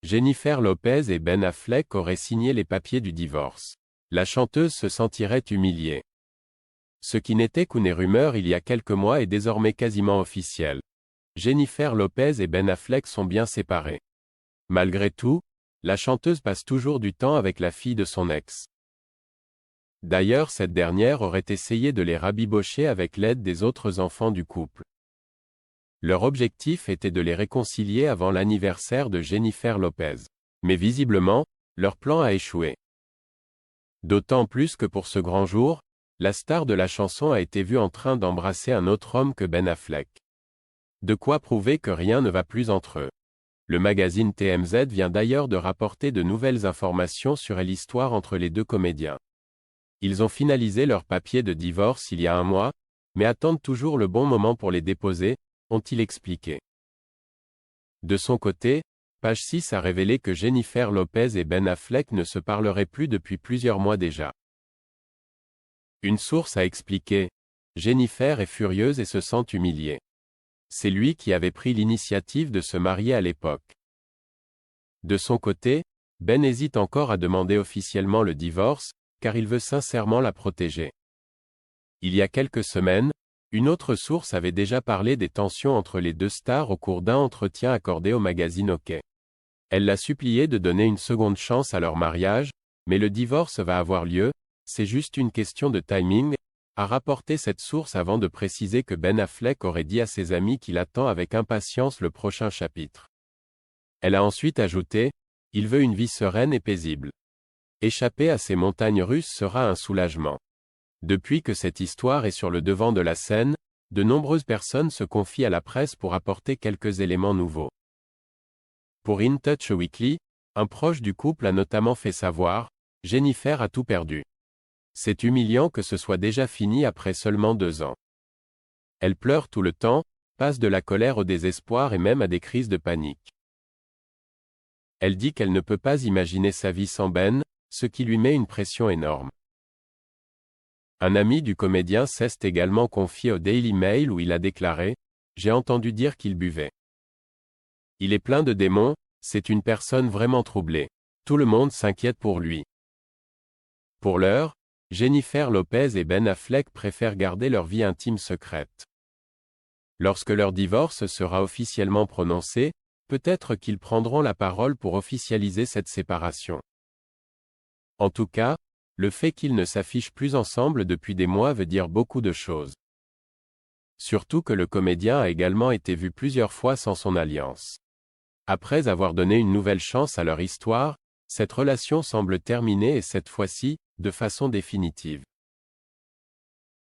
Jennifer Lopez et Ben Affleck auraient signé les papiers du divorce. La chanteuse se sentirait humiliée. Ce qui n'était qu'une rumeur il y a quelques mois est désormais quasiment officiel. Jennifer Lopez et Ben Affleck sont bien séparés. Malgré tout, la chanteuse passe toujours du temps avec la fille de son ex. D'ailleurs, cette dernière aurait essayé de les rabibocher avec l'aide des autres enfants du couple. Leur objectif était de les réconcilier avant l'anniversaire de Jennifer Lopez. Mais visiblement, leur plan a échoué. D'autant plus que pour ce grand jour, la star de la chanson a été vue en train d'embrasser un autre homme que Ben Affleck. De quoi prouver que rien ne va plus entre eux. Le magazine TMZ vient d'ailleurs de rapporter de nouvelles informations sur l'histoire entre les deux comédiens. Ils ont finalisé leurs papiers de divorce il y a un mois, mais attendent toujours le bon moment pour les déposer, ont-ils expliqué. De son côté, Page 6 a révélé que Jennifer Lopez et Ben Affleck ne se parleraient plus depuis plusieurs mois déjà. Une source a expliqué « Jennifer est furieuse et se sent humiliée. C'est lui qui avait pris l'initiative de se marier à l'époque. » De son côté, Ben hésite encore à demander officiellement le divorce, car il veut sincèrement la protéger. Il y a quelques semaines, une autre source avait déjà parlé des tensions entre les deux stars au cours d'un entretien accordé au magazine OK. Elle l'a supplié de donner une seconde chance à leur mariage, mais le divorce va avoir lieu, c'est juste une question de timing, a rapporté cette source avant de préciser que Ben Affleck aurait dit à ses amis qu'il attend avec impatience le prochain chapitre. Elle a ensuite ajouté « Il veut une vie sereine et paisible. Échapper à ces montagnes russes sera un soulagement. » Depuis que cette histoire est sur le devant de la scène, de nombreuses personnes se confient à la presse pour apporter quelques éléments nouveaux. Pour In Touch Weekly, un proche du couple a notamment fait savoir « Jennifer a tout perdu. C'est humiliant que ce soit déjà fini après seulement 2 ans. Elle pleure tout le temps, passe de la colère au désespoir et même à des crises de panique. Elle dit qu'elle ne peut pas imaginer sa vie sans Ben, ce qui lui met une pression énorme. » Un ami du comédien s'est également confié au Daily Mail où il a déclaré « J'ai entendu dire qu'il buvait. Il est plein de démons, c'est une personne vraiment troublée. Tout le monde s'inquiète pour lui. » Pour l'heure, Jennifer Lopez et Ben Affleck préfèrent garder leur vie intime secrète. Lorsque leur divorce sera officiellement prononcé, peut-être qu'ils prendront la parole pour officialiser cette séparation. En tout cas, le fait qu'ils ne s'affichent plus ensemble depuis des mois veut dire beaucoup de choses. Surtout que le comédien a également été vu plusieurs fois sans son alliance. Après avoir donné une nouvelle chance à leur histoire, cette relation semble terminée et cette fois-ci, de façon définitive.